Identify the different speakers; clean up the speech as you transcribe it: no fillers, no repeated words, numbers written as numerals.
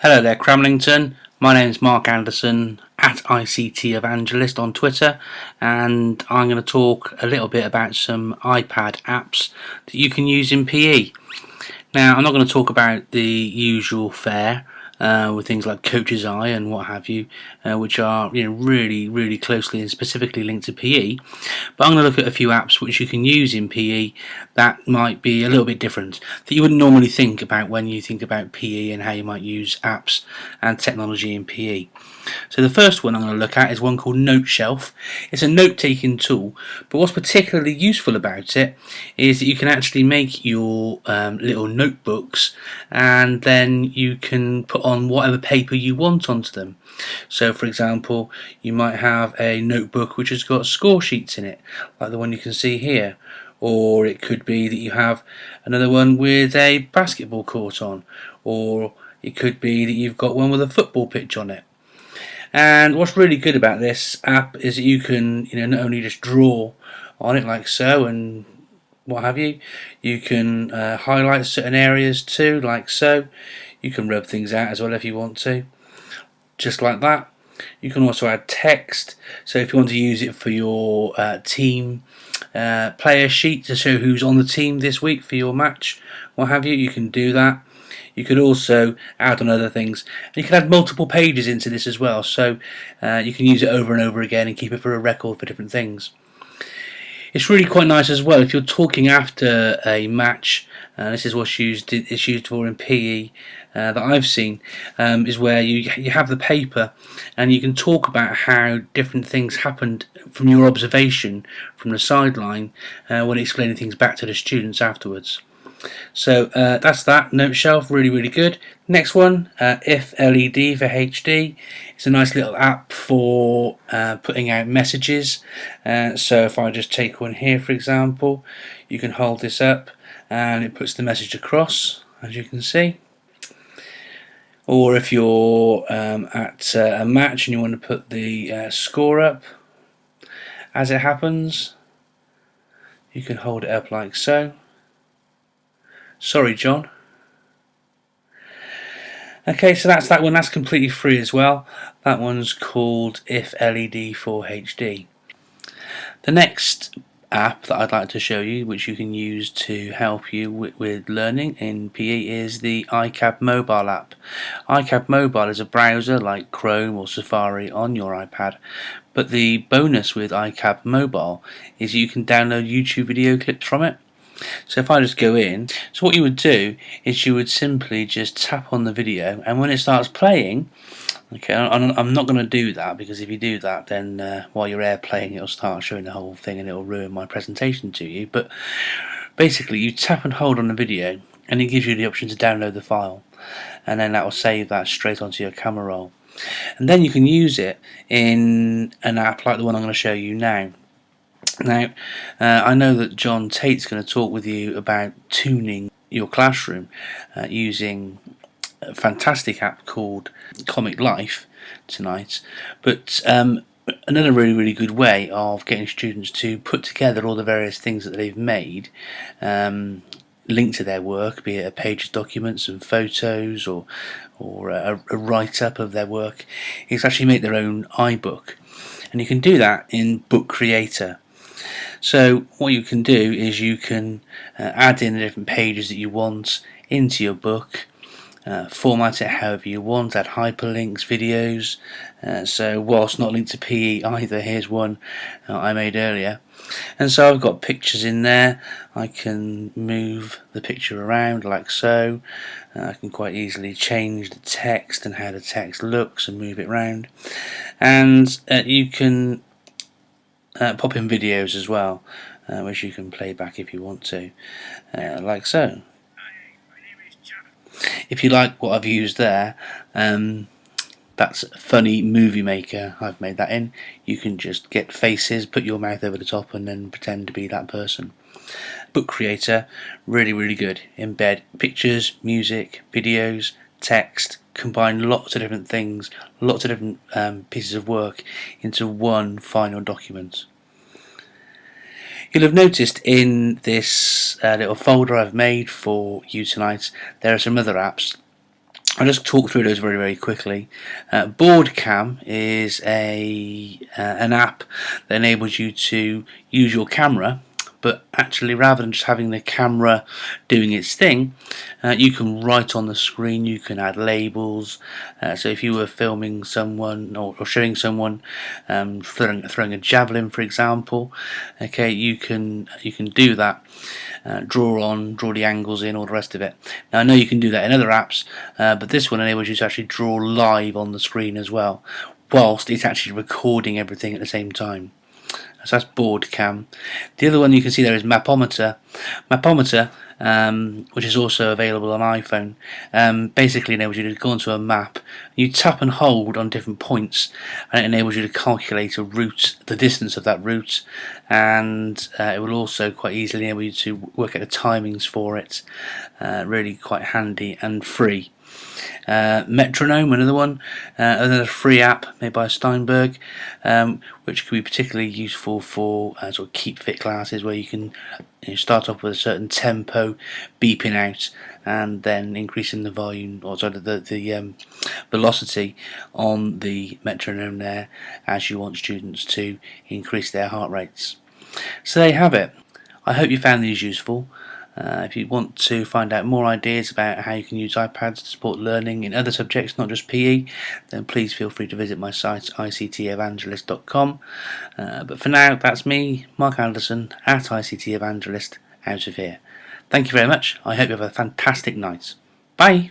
Speaker 1: Hello there, Cramlington. My name is Mark Anderson at ICT Evangelist on Twitter, and I'm going to talk a little bit about some iPad apps that you can use in PE. Now, I'm not going to talk about the usual fare with things like Coach's Eye and what have you, which are really closely and specifically linked to PE. But I'm going to look at a few apps which you can use in PE that might be a little bit different, that you wouldn't normally think about when you think about PE and how you might use apps and technology in PE. So the first one I'm going to look at is one called NoteShelf. It's a note-taking tool, but what's particularly useful about it is that you can actually make your little notebooks, and then you can put on whatever paper you want onto them. So for example, you might have a notebook which has got score sheets in it, like the one you can see here. Or it could be that you have another one with a basketball court on, or it could be that you've got one with a football pitch on it. And what's really good about this app is that you can not only just draw on it like so and what have you, you can highlight certain areas too, like so. You can rub things out as well if you want to, just like that. You can also add text, so if you want to use it for your team player sheet to show who's on the team this week for your match, what have you, you can do that. You could also add on other things, and you can add multiple pages into this as well, so you can use it over and over again and keep it for a record for different things. It's really quite nice as well if you're talking after a match. This is what's it's used for in PE that I've seen, is where you have the paper and you can talk about how different things happened from your observation from the sideline when explaining things back to the students afterwards. So that's that. NoteShelf, really good. Next one, IFLED for HD. It's a nice little app for putting out messages. So if I just take one here, for example, you can hold this up and it puts the message across, as you can see. Or if you're at a match and you want to put the score up as it happens, you can hold it up like so. Sorry, John. Okay, so that's that one. That's completely free as well. That one's called IFLED for HD. The next app that I'd like to show you, which you can use to help you with learning in PE, is the ICAP Mobile app. ICAP Mobile is a browser like Chrome or Safari on your iPad, but the bonus with ICAP Mobile is you can download YouTube video clips from it. So if I just go in, so what you would do is you would simply just tap on the video, and when it starts playing, okay, I'm not going to do that, because if you do that, then while you're airplaying, it'll start showing the whole thing and it'll ruin my presentation to you. But basically, you tap and hold on the video, and it gives you the option to download the file, and then that will save that straight onto your camera roll. And then you can use it in an app like the one I'm going to show you now. Now, I know that John Tate's going to talk with you about tuning your classroom using a fantastic app called Comic Life tonight, but another really good way of getting students to put together all the various things that they've made linked to their work, be it a page of documents and photos or a write-up of their work, is actually make their own iBook, and you can do that in Book Creator. So what you can do is you can add in the different pages that you want into your book, format it however you want, add hyperlinks, videos. So whilst not linked to PE either, here's one I made earlier. And so I've got pictures in there. I can move the picture around like so. I can quite easily change the text and how the text looks and move it around. And you can pop in videos as well, which you can play back if you want to, like so. If you like what I've used there, that's Funny Movie Maker. I've made that in. You can just get faces, put your mouth over the top, and then pretend to be that person. Book Creator, really good. Embed pictures, music, videos, text, combine lots of different things, lots of different pieces of work into one final document. You'll have noticed in this little folder I've made for you tonight, there are some other apps I'll just talk through those very, very quickly. Board Cam is an app that enables you to use your camera, but actually rather than just having the camera doing its thing, you can write on the screen, you can add labels. So if you were filming someone or showing someone throwing a javelin, for example, okay, you can do that. Draw the angles in, all the rest of it. Now I know you can do that in other apps, but this one enables you to actually draw live on the screen as well, whilst it's actually recording everything at the same time. So that's Board Cam. The other one you can see there is Mapometer. Mapometer, which is also available on iPhone, basically enables you to go onto a map. You tap and hold on different points, and it enables you to calculate a route, the distance of that route, and it will also quite easily enable you to work out the timings for it. Really quite handy and free. Metronome, another free app made by Steinberg, which can be particularly useful for sort of keep fit classes, where you can start off with a certain tempo, beeping out, and then increasing the volume, or sort of the velocity on the metronome there, as you want students to increase their heart rates. So there you have it. I hope you found these useful. If you want to find out more ideas about how you can use iPads to support learning in other subjects, not just PE, then please feel free to visit my site ictevangelist.com. But for now, that's me, Mark Anderson, at ICT Evangelist, out of here. Thank you very much. I hope you have a fantastic night. Bye.